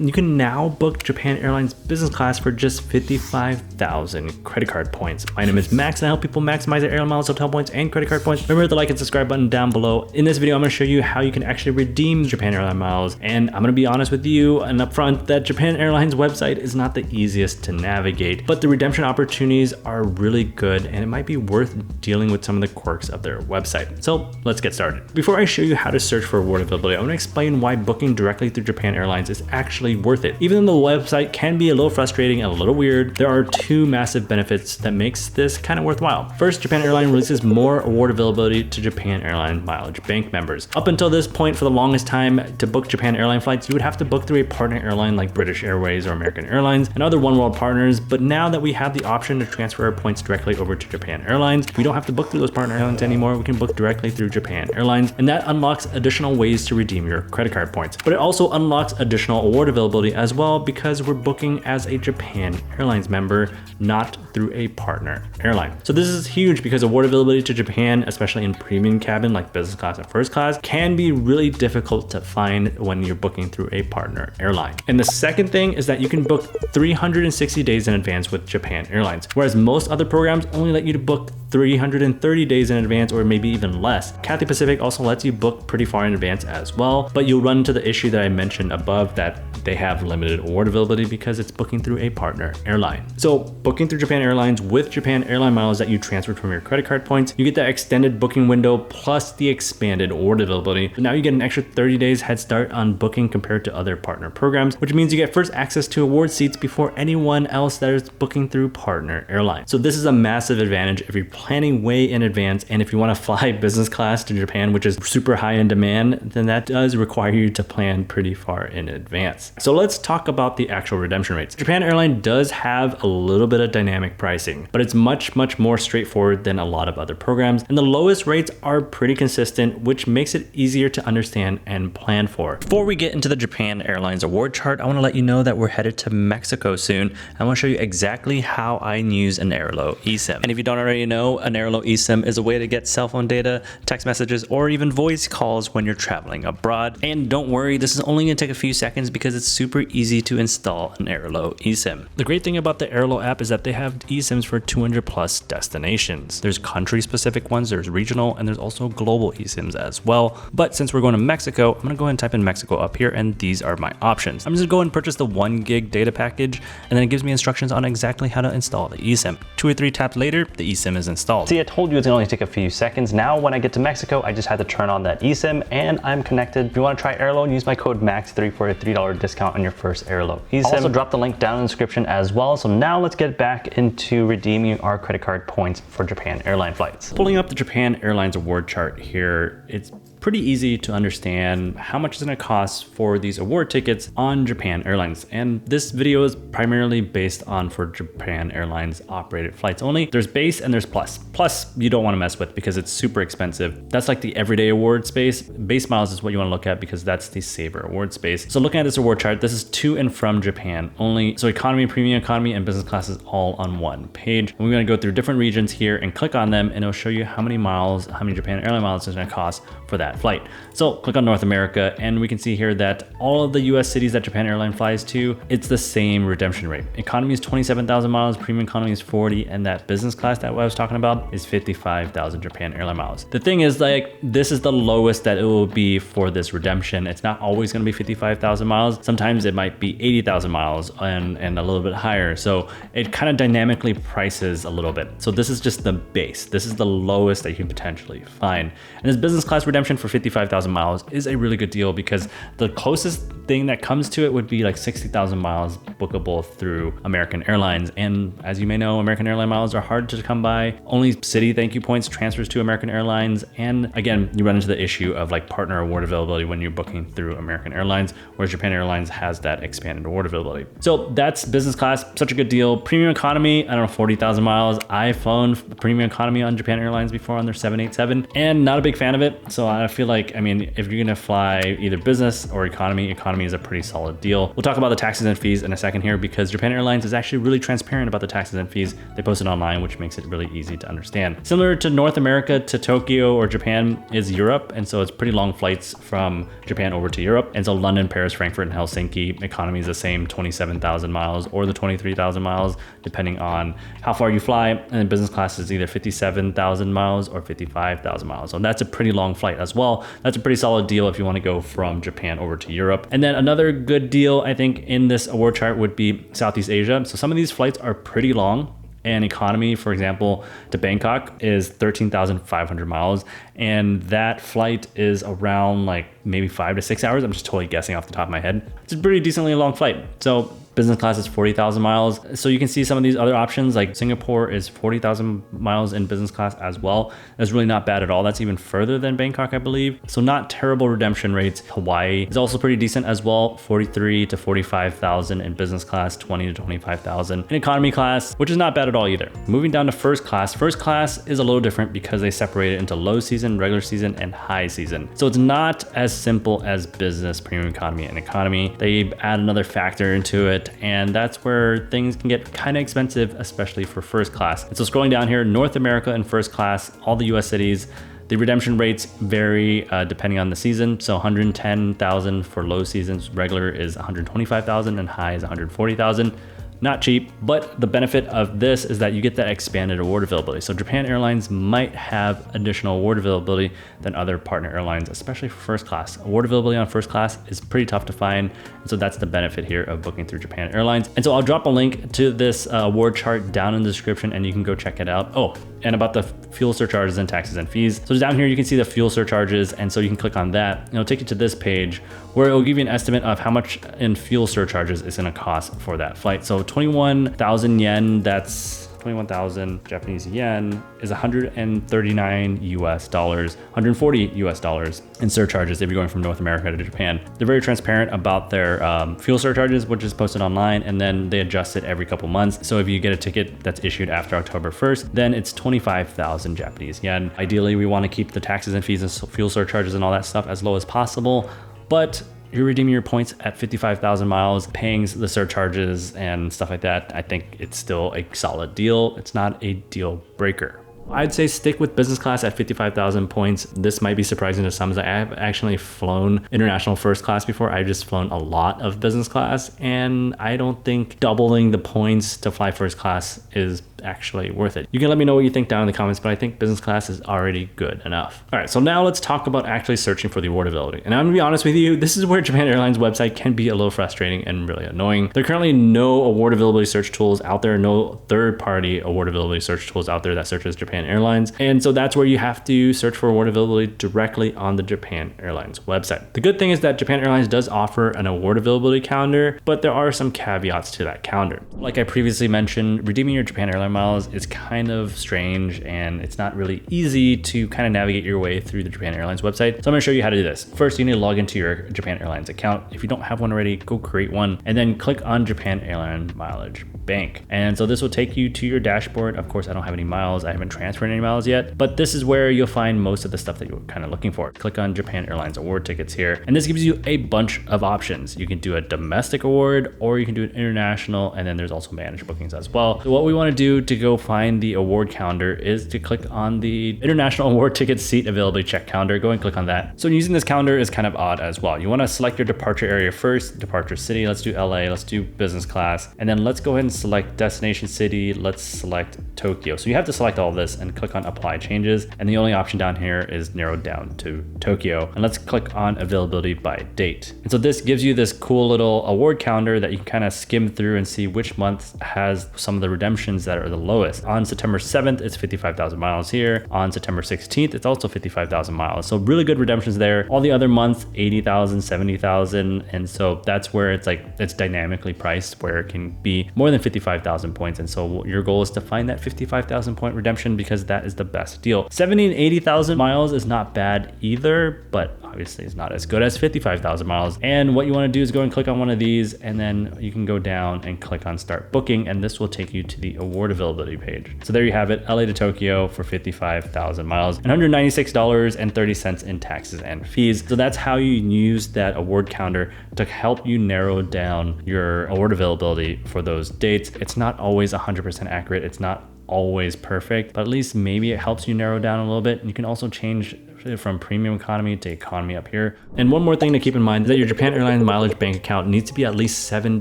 You can now book Japan Airlines business class for just 55,000 credit card points. My name is Max and I help people maximize their airline miles, hotel points, and credit card points. Remember the like and subscribe button down below. In this video, I'm going to show you how you can actually redeem Japan Airlines miles. And I'm going to be honest with you and upfront that Japan Airlines website is not the easiest to navigate, but the redemption opportunities are really good and it might be worth dealing with some of the quirks of their website. So let's get started. Before I show you how to search for award availability, I want to explain why booking directly through Japan Airlines is actually worth it. Even though the website can be a little frustrating and a little weird, there are two massive benefits that makes this kind of worthwhile. First, Japan Airlines releases more award availability to Japan Airlines Mileage Bank members. Up until this point, for the longest time, to book Japan Airlines flights, you would have to book through a partner airline like British Airways or American Airlines and other One World partners. But now that we have the option to transfer our points directly over to Japan Airlines, we don't have to book through those partner airlines anymore. We can book directly through Japan Airlines, and that unlocks additional ways to redeem your credit card points. But it also unlocks additional award availability as well, because we're booking as a Japan Airlines member, not through a partner airline. So this is huge because award availability to Japan, especially in premium cabin like business class and first class, can be really difficult to find when you're booking through a partner airline. And the second thing is that you can book 360 days in advance with Japan Airlines, whereas most other programs only let you to book 330 days in advance or maybe even less. Cathay Pacific also lets you book pretty far in advance as well, but you'll run into the issue that I mentioned above, that they have limited award availability because it's booking through a partner airline. So booking through Japan Airlines with Japan Airline miles that you transferred from your credit card points, you get that extended booking window plus the expanded award availability. So now you get an extra 30 days head start on booking compared to other partner programs, which means you get first access to award seats before anyone else that is booking through partner airlines. So this is a massive advantage if you're planning way in advance, and if you want to fly business class to Japan, which is super high in demand, then that does require you to plan pretty far in advance. So let's talk about the actual redemption rates. Japan Airlines does have a little bit of dynamic pricing, but it's much more straightforward than a lot of other programs, and the lowest rates are pretty consistent, which makes it easier to understand and plan for. Before we get into the Japan Airlines award chart, I want to let you know that we're headed to Mexico soon. I want to show you exactly how I use an Airlo eSIM. And if you don't already know, an Airlo eSIM is a way to get cell phone data, text messages, or even voice calls when you're traveling abroad. And don't worry, this is only going to take a few seconds because it's super easy to install an Airlo eSIM. The great thing about the Airlo app is that they have eSIMs for 200 plus destinations. There's country specific ones, there's regional, and there's also global eSIMs as well. But since we're going to Mexico, I'm going to go ahead and type in Mexico up here, and these are my options. I'm just going to go and purchase the 1 gig data package, and then it gives me instructions on exactly how to install the eSIM. 2 or 3 taps later, the eSIM is installed. See, I told you it's gonna only take a few seconds. Now, when I get to Mexico, I just had to turn on that eSIM and I'm connected. If you wanna try Airlo, use my code MAX3 for a $3 discount on your first Airlo eSIM. I'll also drop the link down in the description as well. So now let's get back into redeeming our credit card points for Japan Airline flights. Pulling up the Japan Airlines award chart here, it's pretty easy to understand how much it's going to cost for these award tickets on Japan Airlines. And this video is primarily based on for Japan Airlines operated flights only. There's base and there's plus. Plus you don't want to mess with because it's super expensive. That's like the everyday award space. Base miles is what you want to look at because that's the saver award space. So looking at this award chart, this is to and from Japan only. So economy, premium economy, and business class is all on one page. And we're going to go through different regions here and click on them, and it'll show you how many miles, how many Japan Airline miles it's going to cost for that flight. So click on North America, and we can see here that all of the US cities that Japan Airlines flies to, it's the same redemption rate. Economy is 27,000 miles, premium economy is 40, and that business class that I was talking about is 55,000 Japan Airline miles. The thing is, like, this is the lowest that it will be for this redemption. It's not always going to be 55,000 miles. Sometimes it might be 80,000 miles and a little bit higher. So it kind of dynamically prices a little bit. So this is just the base. This is the lowest that you can potentially find. And this business class redemption for 55,000 miles is a really good deal because the closest thing that comes to it would be like 60,000 miles bookable through American Airlines. And as you may know, American Airline miles are hard to come by. Only city thank you points transfers to American Airlines. And again, you run into the issue of like partner award availability when you're booking through American Airlines, whereas Japan Airlines has that expanded award availability. So that's business class, such a good deal. Premium economy, I don't know, 40,000 miles. I've flown premium economy on Japan Airlines before on their 787 and not a big fan of it. So I I feel like, I mean, if you're gonna fly either business or economy is a pretty solid deal. We'll talk about the taxes and fees in a second here because Japan Airlines is actually really transparent about the taxes and fees. They post it online, which makes it really easy to understand. Similar to North America to Tokyo or Japan is Europe. And so it's pretty long flights from Japan over to Europe. And so London, Paris, Frankfurt, and Helsinki, economy is the same 27,000 miles or the 23,000 miles, depending on how far you fly. And then business class is either 57,000 miles or 55,000 miles. So that's a pretty long flight as well. That's a pretty solid deal if you want to go from Japan over to Europe. And then another good deal, I think, in this award chart would be Southeast Asia. So some of these flights are pretty long. And economy, for example, to Bangkok is 13,500 miles. And that flight is around like maybe 5 to 6 hours. I'm just totally guessing off the top of my head. It's a pretty decently long flight. So business class is 40,000 miles. So you can see some of these other options, like Singapore is 40,000 miles in business class as well. That's really not bad at all. That's even further than Bangkok, I believe. So not terrible redemption rates. Hawaii is also pretty decent as well. 43 to 45,000 in business class, 20 to 25,000 in economy class, which is not bad at all either. Moving down to first class. First class is a little different because they separate it into low season, regular season, and high season. So it's not as simple as business, premium economy, and economy. They add another factor into it. And that's where things can get kind of expensive, especially for first class. And so scrolling down here, North America in first class, all the US cities, the redemption rates vary depending on the season. So 110,000 for low seasons, regular is 125,000 and high is 140,000. Not cheap, but the benefit of this is that you get that expanded award availability. So Japan Airlines might have additional award availability than other partner airlines, especially for first class. Award availability on first class is pretty tough to find. And so that's the benefit here of booking through Japan Airlines. And so I'll drop a link to this award chart down in the description and you can go check it out. Oh, and about the fuel surcharges and taxes and fees. So down here, you can see the fuel surcharges. And so you can click on that and it'll take you to this page where it will give you an estimate of how much in fuel surcharges is gonna cost for that flight. So 21,000 yen, that's 21,000 Japanese yen is 139 US dollars, 140 US dollars in surcharges if you're going from North America to Japan. They're very transparent about their fuel surcharges, which is posted online, and then they adjust it every couple months. So if you get a ticket that's issued after October 1st, then it's 25,000 Japanese yen. Ideally, we want to keep the taxes and fees and fuel surcharges and all that stuff as low as possible, but you're redeeming your points at 55,000 miles, paying the surcharges and stuff like that. I think it's still a solid deal. It's not a deal breaker. I'd say stick with business class at 55,000 points. This might be surprising to some, as I have actually flown international first class before. I've just flown a lot of business class, and I don't think doubling the points to fly first class is actually worth it. You can let me know what you think down in the comments, but I think business class is already good enough. All right, so now let's talk about actually searching for the award availability. And I'm gonna be honest with you, this is where Japan Airlines website can be a little frustrating and really annoying. There are currently no award availability search tools out there, no third-party award availability search tools out there that searches Japan Airlines. And so that's where you have to search for award availability directly on the Japan Airlines website. The good thing is that Japan Airlines does offer an award availability calendar, but there are some caveats to that calendar. Like I previously mentioned, redeeming your Japan Airlines miles is kind of strange and it's not really easy to kind of navigate your way through the Japan Airlines website. So I'm gonna show you how to do this. First, you need to log into your Japan Airlines account. If you don't have one already, go create one and then click on Japan Airlines Mileage Bank. And so this will take you to your dashboard. Of course, I don't have any miles. I haven't transferred any miles yet, but this is where you'll find most of the stuff that you're kind of looking for. Click on Japan Airlines award tickets here. And this gives you a bunch of options. You can do a domestic award or you can do an international, and then there's also managed bookings as well. So what we want to do to go find the award calendar is to click on the international award ticket seat availability check calendar. Go and click on that. So using this calendar is kind of odd as well. You want to select your departure area first, departure city. Let's do LA, let's do business class. And then let's go ahead and select destination city. Let's select Tokyo. So you have to select all this and click on apply changes. And the only option down here is narrowed down to Tokyo. And let's click on availability by date. And so this gives you this cool little award calendar that you can kind of skim through and see which month has some of the redemptions that are the lowest. On September 7th, it's 55,000 miles here. On September 16th, it's also 55,000 miles. So really good redemptions there. All the other months, 80,000, 70,000. And so that's where it's like, it's dynamically priced where it can be more than 55,000 points. And so your goal is to find that 55,000 point redemption because that is the best deal. 70 and 80,000 miles is not bad either, but obviously is not as good as 55,000 miles. And what you want to do is go and click on one of these, and then you can go down and click on start booking, and this will take you to the award availability page. So there you have it, LA to Tokyo for 55,000 miles and $196.30 in taxes and fees. So that's how you use that award counter to help you narrow down your award availability for those dates. It's not always 100% accurate. It's not always perfect, but at least maybe it helps you narrow down a little bit. And you can also change from premium economy to economy up here. And one more thing to keep in mind is that your Japan Airlines mileage bank account needs to be at least 7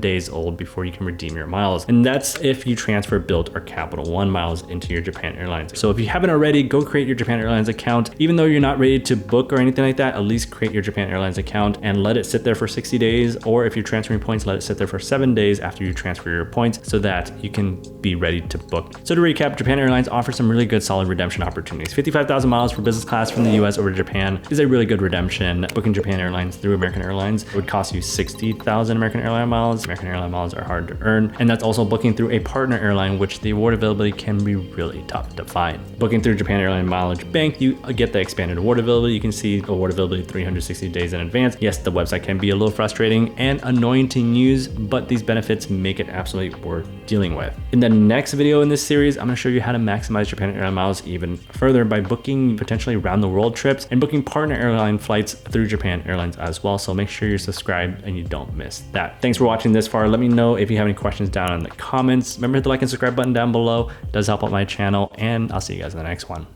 days old before you can redeem your miles. And that's if you transfer Bilt or Capital One miles into your Japan Airlines. So if you haven't already, go create your Japan Airlines account. Even though you're not ready to book or anything like that, at least create your Japan Airlines account and let it sit there for 60 days. Or if you're transferring points, let it sit there for 7 days after you transfer your points so that you can be ready to book. So to recap, Japan Airlines offers some really good solid redemption opportunities. 55,000 miles for business class from the US over to Japan is a really good redemption. Booking Japan Airlines through American Airlines would cost you 60,000 American Airline miles. American Airline miles are hard to earn. And that's also booking through a partner airline, which the award availability can be really tough to find. Booking through Japan Airline Mileage Bank, you get the expanded award availability. You can see award availability 360 days in advance. Yes, the website can be a little frustrating and annoying to use, but these benefits make it absolutely worth dealing with. In the next video in this series, I'm going to show you how to maximize Japan Airline miles even further by booking potentially around the world trips and booking partner airline flights through Japan Airlines as well. So make sure you're subscribed and you don't miss that. Thanks for watching this far. Let me know if you have any questions down in the comments. Remember to hit the like and subscribe button down below. It does help out my channel, and I'll see you guys in the next one.